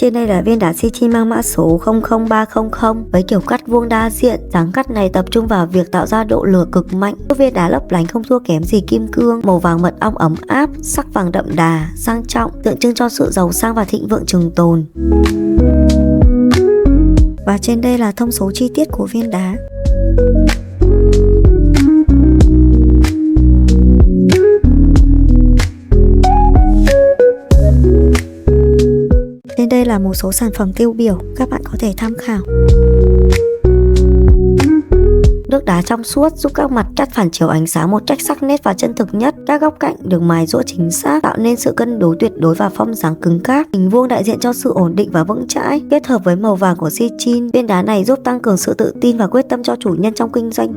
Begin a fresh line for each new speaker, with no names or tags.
Trên đây là viên đá Sichin mang mã số 00300 với kiểu cắt vuông đa diện. Dáng cắt này tập trung vào việc tạo ra độ lửa cực mạnh, giúp viên đá lấp lánh không thua kém gì kim cương. Màu vàng mật ong ấm áp, sắc vàng đậm đà, sang trọng, tượng trưng cho sự giàu sang và thịnh vượng trường tồn. Và trên đây là thông số chi tiết của viên đá. Trên đây là một số sản phẩm tiêu biểu, các bạn có thể tham khảo. Nước đá trong suốt giúp các mặt cắt phản chiếu ánh sáng một cách sắc nét và chân thực nhất. Các góc cạnh được mài giũa chính xác, tạo nên sự cân đối tuyệt đối và form dáng cứng cáp. Hình vuông đại diện cho sự ổn định và vững chãi. Kết hợp với màu vàng của Sichin, viên đá này giúp tăng cường sự tự tin và quyết tâm cho chủ nhân trong kinh doanh.